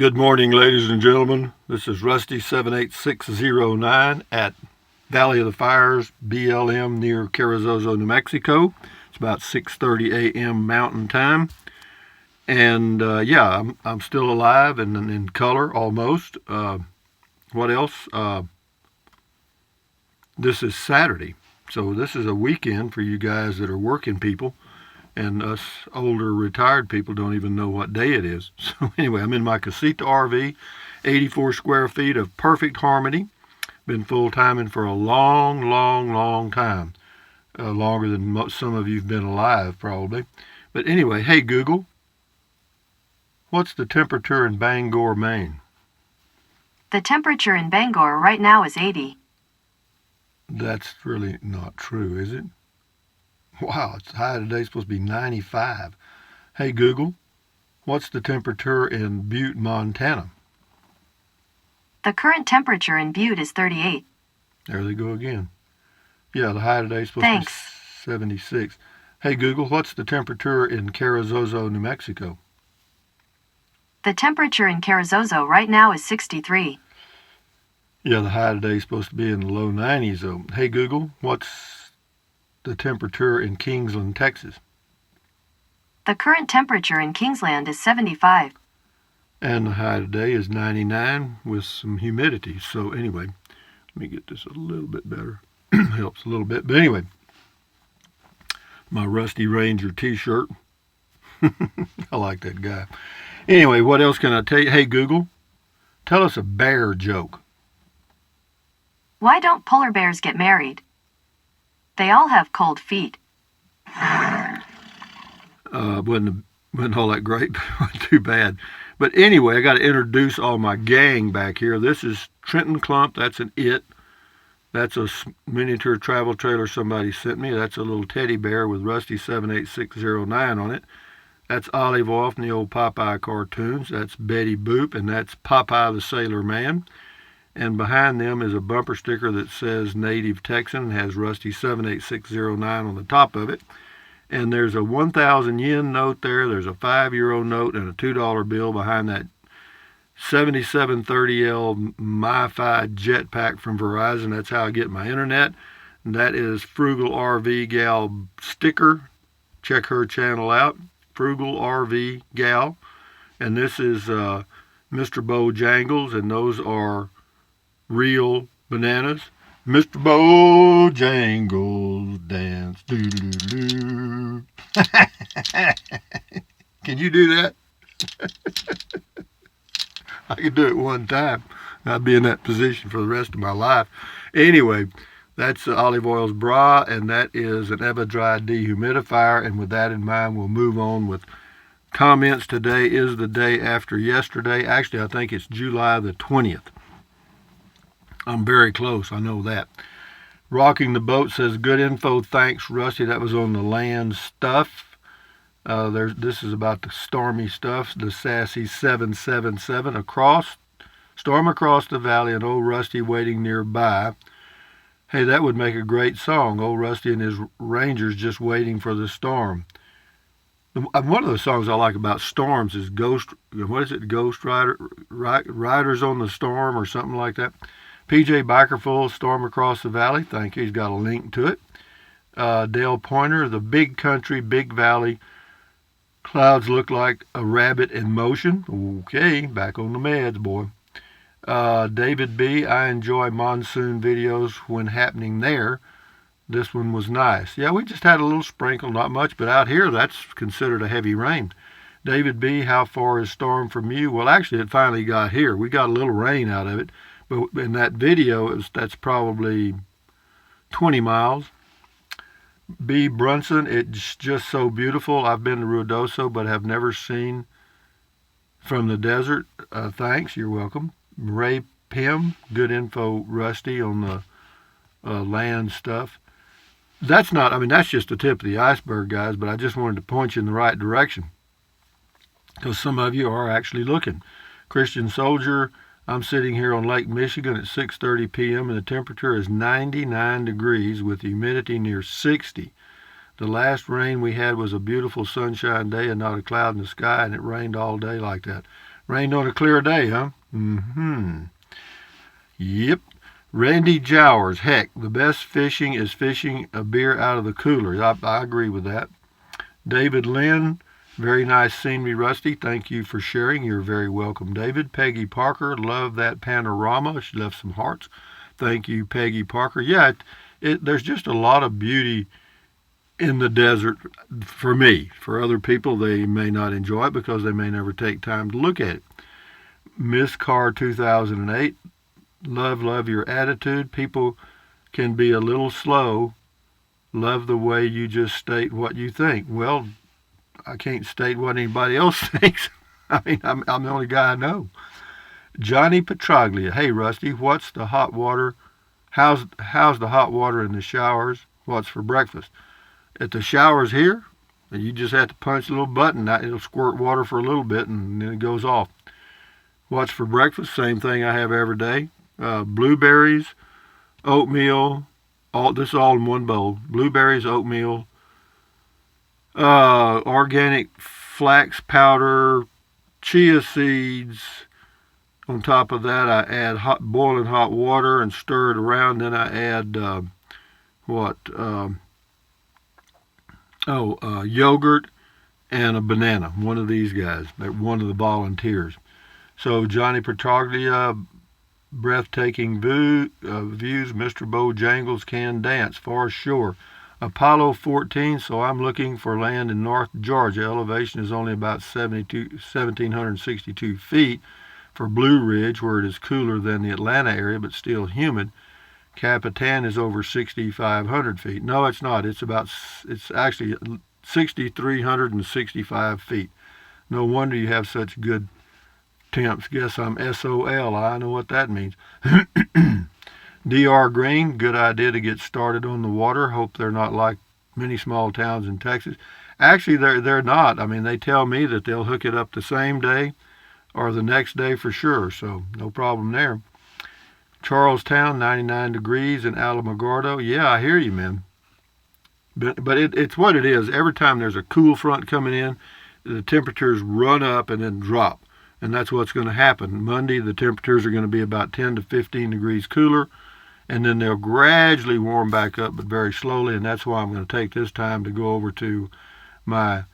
Good morning, ladies and gentlemen. This is Rusty 78609 at Valley of the Fires, BLM, near Carrizozo, New Mexico. It's about 6:30 a.m. Mountain Time, and I'm still alive and in color almost. What else? This is Saturday, so this is a weekend for you guys that are working people. And us older retired people don't even know what day it is. So anyway, I'm in my Casita RV, 84 square feet of perfect harmony. Been full-timing for a long time. Longer than some of you've been alive, probably. But anyway, hey Google, what's the temperature in Bangor, Maine? The temperature in Bangor right now is 80. That's really not true, is it? Wow, it's high today, supposed to be 95. Hey Google, what's the temperature in Butte, Montana? The current temperature in Butte is 38. There they go again. Yeah, the high today is supposed to be 76. Hey Google, what's the temperature in Carrizozo, New Mexico? The temperature in Carrizozo right now is 63. Yeah, the high today is supposed to be in the low 90s though. Hey Google, what's the temperature in Kingsland, Texas? The current temperature in Kingsland is 75. And the high today is 99 with some humidity. So anyway, let me get this a little bit better. Helps a little bit. But anyway, my Rusty Ranger t-shirt. I like that guy. Anyway, what else can I tell you? Hey Google, tell us a bear joke. Why don't polar bears get married? They all have cold feet. Wasn't all that great, but too bad. But anyway, I got to introduce all my gang back here. This is Trenton Clump. That's an it. That's a miniature travel trailer somebody sent me. That's a little teddy bear with Rusty 78609 on it. That's Olive Oil from the old Popeye cartoons. That's Betty Boop, and that's Popeye the Sailor Man. And behind them is a bumper sticker that says Native Texan and has Rusty 78609 on the top of it. And there's a 1,000 yen note there. There's a €5 note and a $2 bill behind that 7730L MiFi jetpack from Verizon. That's how I get my internet. And that is Frugal RV Gal sticker. Check her channel out, Frugal RV Gal. And this is Mr. Bojangles, and those are real bananas. Mr. Bojangles dance. Doo-doo-doo-doo. Can you do that? I could do it one time. I'd be in that position for the rest of my life. Anyway, that's Olive Oil's bra, and that is an Evidry dehumidifier. And with that in mind, we'll move on with comments. Today is the day after yesterday. Actually, I think it's July the 20th. I'm very close, I know that. Rocking the Boat says, good info, thanks, Rusty. That was on the land stuff. This is about the stormy stuff, the sassy 777 storm across the valley, and old Rusty waiting nearby. Hey, that would make a great song, old Rusty and his Rangers just waiting for the storm. One of the songs I like about storms is Ghost Rider, Riders on the Storm or something like that. PJ Bikerful, Storm Across the Valley. Thank you. He's got a link to it. Dale Pointer, The Big Country, Big Valley. Clouds look like a rabbit in motion. Okay, back on the meds, boy. David B., I enjoy monsoon videos when happening there. This one was nice. Yeah, we just had a little sprinkle, not much, but out here that's considered a heavy rain. David B., how far is storm from you? Well, actually, it finally got here. We got a little rain out of it. But in that video, that's probably 20 miles. B. Brunson, it's just so beautiful. I've been to Ruidoso, but have never seen from the desert. Thanks, you're welcome. Ray Pim, good info, Rusty, on the land stuff. That's just the tip of the iceberg, guys, but I just wanted to point you in the right direction, because some of you are actually looking. Christian Soldier, I'm sitting here on Lake Michigan at 6:30 p.m. and the temperature is 99 degrees with humidity near 60. The last rain we had was a beautiful sunshine day and not a cloud in the sky, and it rained all day like that. Rained on a clear day, huh? Mm-hmm. Yep. Randy Jowers, heck, the best fishing is fishing a beer out of the cooler. I agree with that. David Lynn, very nice scenery, Rusty. Thank you for sharing. You're very welcome, David. Peggy Parker, love that panorama. She left some hearts. Thank you, Peggy Parker. Yeah, there's just a lot of beauty in the desert for me. For other people, they may not enjoy it because they may never take time to look at it. Miss Carr 2008, love your attitude. People can be a little slow. Love the way you just state what you think. Well, I can't state what anybody else thinks. I mean, I'm the only guy I know. Johnny Petraglia, hey Rusty, what's the hot water? How's the hot water in the showers? What's for breakfast? At the showers here, you just have to punch a little button. It'll squirt water for a little bit and then it goes off. What's for breakfast? Same thing I have every day. Blueberries, oatmeal. This is all in one bowl. Blueberries, oatmeal, organic flax powder, chia seeds. On top of that, I add boiling hot water and stir it around. Then I add yogurt and a banana. One of these guys, one of the volunteers. So Johnny Petraglia, breathtaking views. Mr. Bojangles can dance for sure. Apollo 14, so I'm looking for land in North Georgia. Elevation is only about 1,762 feet for Blue Ridge, where it is cooler than the Atlanta area, but still humid. Capitan is over 6,500 feet. No, it's not. It's actually 6,365 feet. No wonder you have such good temps. Guess I'm SOL. I know what that means. DR Green, good idea to get started on the water. Hope they're not like many small towns in Texas. Actually, they're not. I mean, they tell me that they'll hook it up the same day or the next day for sure, so no problem there. Charlestown, 99 degrees in Alamogordo. Yeah, I hear you, man. But it's what it is. Every time there's a cool front coming in, the temperatures run up and then drop. And that's what's going to happen. Monday, the temperatures are going to be about 10 to 15 degrees cooler, and then they'll gradually warm back up, but very slowly, and that's why I'm going to take this time to go over to my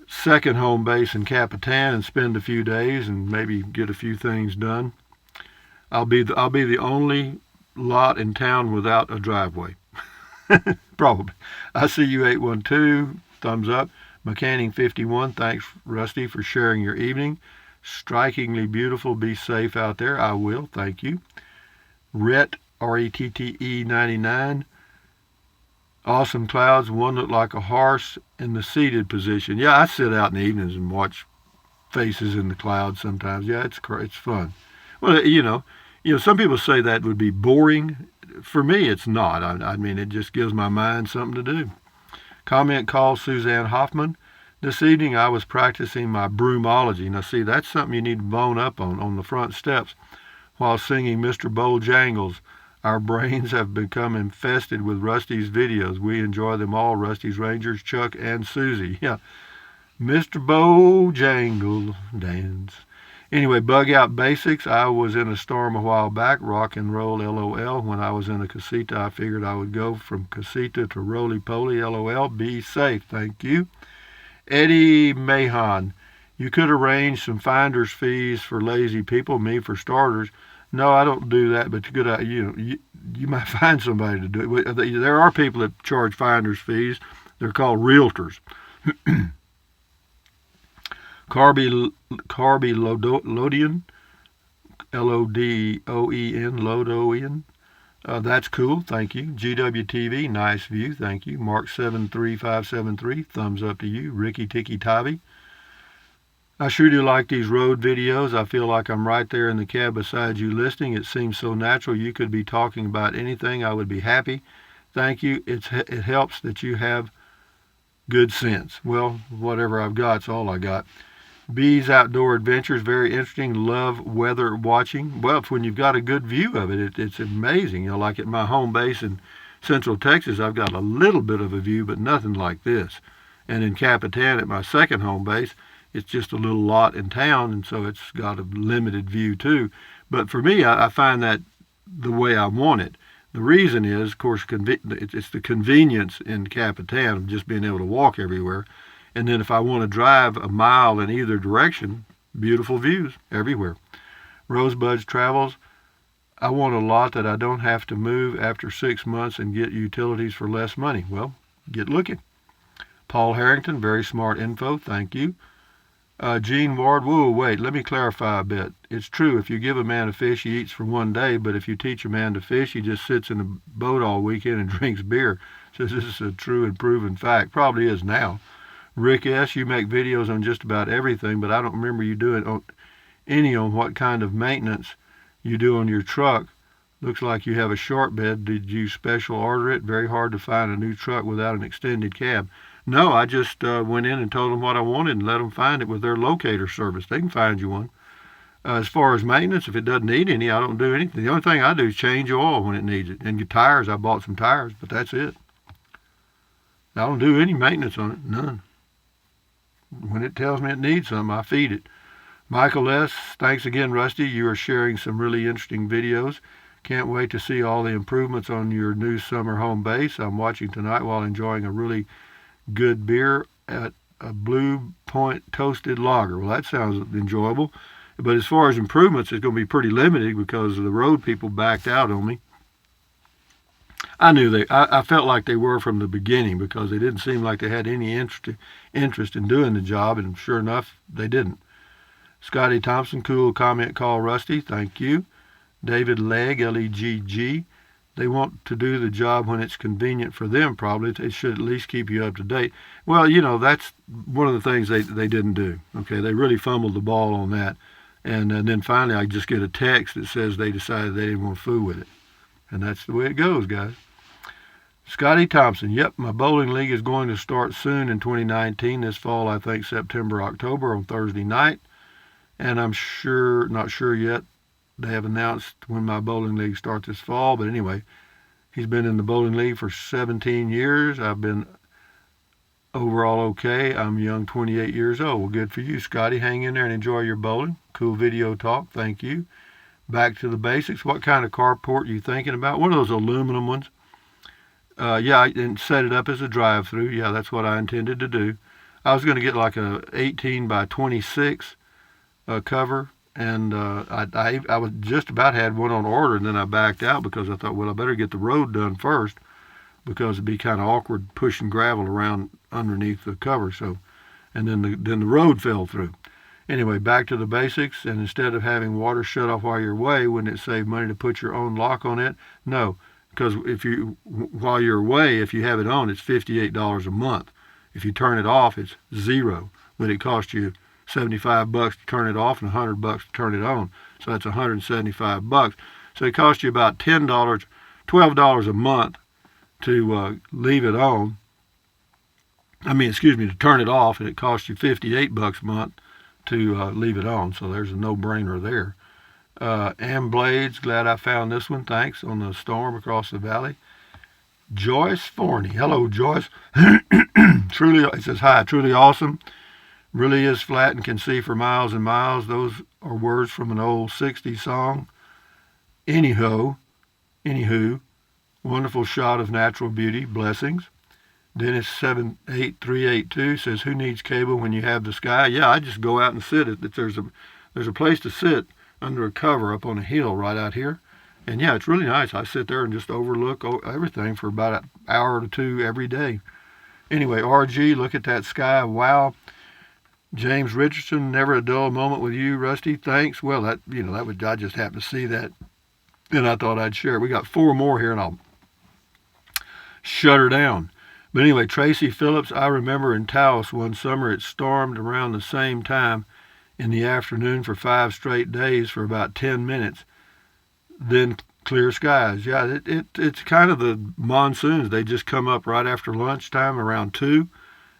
second home base in Capitan and spend a few days and maybe get a few things done. I'll be the only lot in town without a driveway. Probably. I see you 812. Thumbs up. Mechanic 51. Thanks, Rusty, for sharing your evening. Strikingly beautiful. Be safe out there. I will. Thank you. Rhett, RETTE 99. Awesome clouds. One looked like a horse in the seated position. Yeah, I sit out in the evenings and watch faces in the clouds sometimes. Yeah, it's fun. Well, some people say that would be boring. For me, it's not. I mean, it just gives my mind something to do. Comment call Suzanne Hoffman. This evening I was practicing my broomology. Now see, that's something you need to bone up on the front steps while singing Mr. Bojangles. Our brains have become infested with Rusty's videos. We enjoy them all, Rusty's Rangers, Chuck, and Susie. Yeah, Mr. Bojangles dance. Anyway, bug out basics. I was in a storm a while back, rock and roll, LOL. When I was in a casita, I figured I would go from casita to roly-poly, LOL. Be safe, thank you. Eddie Mahan, you could arrange some finder's fees for lazy people, me for starters. No, I don't do that, but you might find somebody to do it. There are people that charge finder's fees. They're called realtors. Carby Lodian, Lodoen, Lodoen. That's cool, thank you. GWTV, nice view, thank you. Mark 73573, thumbs up to you. Ricky Tiki Tavi. I sure do like these road videos. I feel like I'm right there in the cab beside you listening. It seems so natural. You could be talking about anything. I would be happy. Thank you. It helps that you have good sense. Well, whatever I've got's all I got. Bees Outdoor Adventures, very interesting. Love weather watching. Well, when you've got a good view of it, it's amazing. Like at my home base in Central Texas, I've got a little bit of a view, but nothing like this. And in Capitan, at my second home base, it's just a little lot in town, and so it's got a limited view too. But for me, I find that the way I want it. The reason is, of course, it's the convenience in Capitan of just being able to walk everywhere. And then if I want to drive a mile in either direction, beautiful views everywhere. Rosebuds Travels, I want a lot that I don't have to move after 6 months and get utilities for less money. Well, get looking. Paul Harrington, very smart info. Thank you. Gene Ward, whoa, wait, let me clarify a bit. It's true, if you give a man a fish, he eats for one day, but if you teach a man to fish, he just sits in a boat all weekend and drinks beer. Says this is a true and proven fact. Probably is now. Rick S., you make videos on just about everything, but I don't remember you doing any on what kind of maintenance you do on your truck. Looks like you have a short bed. Did you special order it? Very hard to find a new truck without an extended cab. No, I just went in and told them what I wanted and let them find it with their locator service. They can find you one. As far as maintenance, if it doesn't need any, I don't do anything. The only thing I do is change oil when it needs it. And your tires, I bought some tires, but that's it. I don't do any maintenance on it, none. When it tells me it needs something, I feed it. Michael S., thanks again, Rusty. You are sharing some really interesting videos. Can't wait to see all the improvements on your new summer home base. I'm watching tonight while enjoying a really good beer at a Blue Point Toasted Lager. Well, that sounds enjoyable. But as far as improvements, it's going to be pretty limited because the road people backed out on me. I felt like they were from the beginning because they didn't seem like they had any interest in doing the job, and sure enough, they didn't. Scotty Thompson, cool comment, call Rusty. Thank you. David Legg, Legg. They want to do the job when it's convenient for them, probably. They should at least keep you up to date. Well, that's one of the things they didn't do. Okay, they really fumbled the ball on that. And then finally I just get a text that says they decided they didn't want to fool with it. And that's the way it goes, guys. Scotty Thompson, yep, my bowling league is going to start soon in 2019. This fall, I think September, October on Thursday night. And I'm not sure yet. They have announced when my bowling league starts this fall. But anyway, he's been in the bowling league for 17 years. I've been overall okay. I'm young, 28 years old. Well, good for you, Scotty. Hang in there and enjoy your bowling. Cool video talk. Thank you. Back to the basics. What kind of carport are you thinking about? One of those aluminum ones. And set it up as a drive-through. Yeah, that's what I intended to do. I was going to get like a 18 by 26 cover, and I was just about had one on order, and then I backed out because I thought, well, I better get the road done first because it'd be kind of awkward pushing gravel around underneath the cover. So, and then the road fell through. Anyway, back to the basics, and instead of having water shut off while you're away, wouldn't it save money to put your own lock on it? No. Because while you're away, if you have it on, it's $58 a month. If you turn it off, it's $0. But it costs you $75 to turn it off and $100 to turn it on. So that's $175. So it costs you about $12 a month to leave it on. To turn it off, and it costs you $58 a month to leave it on. So there's a no-brainer there. Blades, glad I found this one. Thanks, on the storm across the valley. Joyce Forney. Hello, Joyce. Truly, it says, hi, truly awesome. Really is flat and can see for miles and miles. Those are words from an old 60s song. Anywho, wonderful shot of natural beauty. Blessings. Dennis 78382 says, who needs cable when you have the sky? Yeah, I just go out and sit. There's a place to sit under a cover up on a hill right out here. And yeah, it's really nice. I sit there and just overlook everything for about an hour or two every day. Anyway, RG, look at that sky. Wow. James Richardson, never a dull moment with you, Rusty. Thanks. Well, I just happened to see that, and I thought I'd share it. We got 4 more here, and I'll shut her down. But anyway, Tracy Phillips, I remember in Taos one summer it stormed around the same time in the afternoon for 5 straight days for about 10 minutes. Then clear skies. Yeah, it's kind of the monsoons. They just come up right after lunchtime around 2,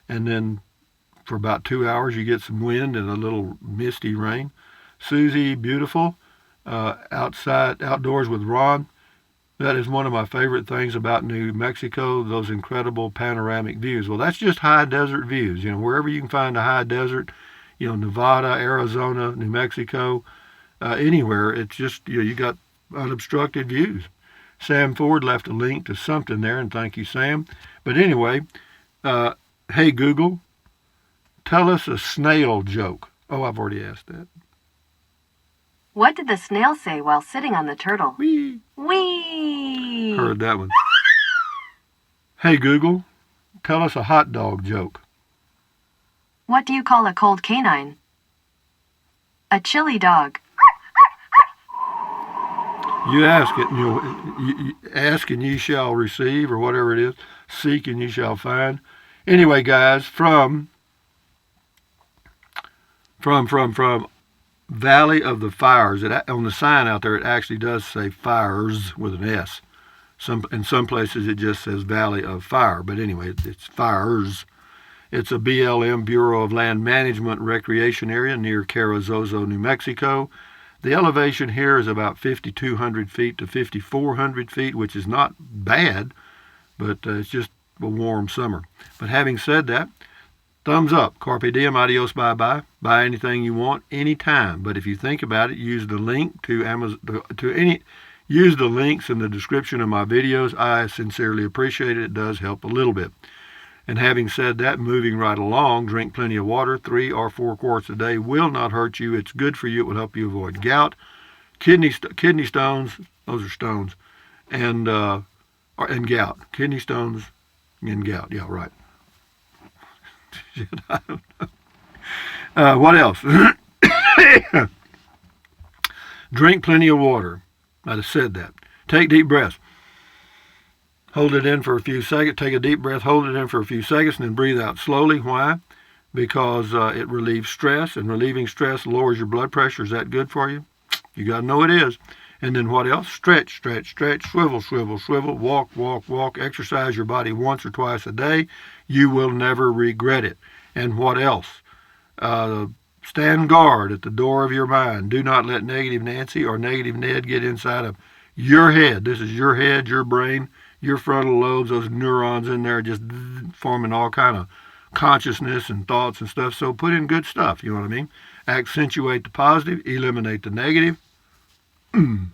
and then for about 2 hours you get some wind and a little misty rain. Susie, beautiful. Outdoors with Ron. That is one of my favorite things about New Mexico, those incredible panoramic views. Well, that's just high desert views. Wherever you can find a high desert, Nevada, Arizona, New Mexico, anywhere. It's just, you got unobstructed views. Sam Ford left a link to something there, and thank you, Sam. But anyway, hey Google, tell us a snail joke. Oh, I've already asked that. What did the snail say while sitting on the turtle? Whee! Whee! Heard that one. Hey Google, tell us a hot dog joke. What do you call a cold canine? A chili dog. You ask it, and you ask and ye shall receive, or whatever it is. Seek and ye shall find. Anyway, guys, from Valley of the Fires. On the sign out there, it actually does say Fires with an S. In some places, it just says Valley of Fire. But anyway, it's Fires. It's a BLM, Bureau of Land Management recreation area near Carrizozo, New Mexico. The elevation here is about 5,200 feet to 5,400 feet, which is not bad, but it's just a warm summer. But having said that, thumbs up, carpe diem, adios, bye-bye. Buy anything you want, anytime. But if you think about it, use the link to Amazon, use the links in the description of my videos. I sincerely appreciate it. It does help a little bit. And having said that, moving right along, drink plenty of water. 3 or 4 quarts a day will not hurt you. It's good for you. It will help you avoid gout, kidney stones. Those are stones, and gout. Kidney stones and gout. Yeah, right. Shit, I don't know. What else? Drink plenty of water. I just said that. Take deep breaths. Hold it in for a few seconds. Take a deep breath, hold it in for a few seconds, and then breathe out slowly. Why? Because it relieves stress, and relieving stress lowers your blood pressure. Is that good for you? You got to know it is. And then what else? Stretch, stretch, stretch, swivel, swivel, swivel, walk, walk, walk. Exercise your body once or twice a day. You will never regret it. And what else? Stand guard at the door of your mind. Do not let negative Nancy or negative Ned get inside of your head. This is your head, your brain, your frontal lobes, those neurons in there just forming all kind of consciousness and thoughts and stuff. So put in good stuff, you know what I mean? Accentuate the positive, eliminate the negative, and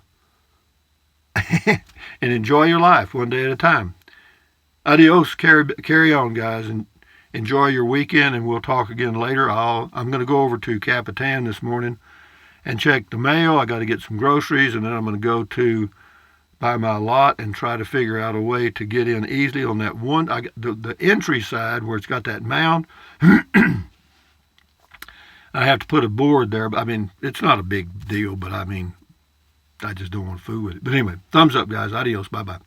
enjoy your life one day at a time. Adios, carry on, guys, and enjoy your weekend, and we'll talk again later. I'm going to go over to Capitan this morning and check the mail. I got to get some groceries, and then I'm going to go to by my lot and try to figure out a way to get in easily on that one. The entry side where it's got that mound. I have to put a board there. I mean, it's not a big deal, but I mean, I just don't want to fool with it. But anyway, thumbs up, guys. Adios. Bye-bye.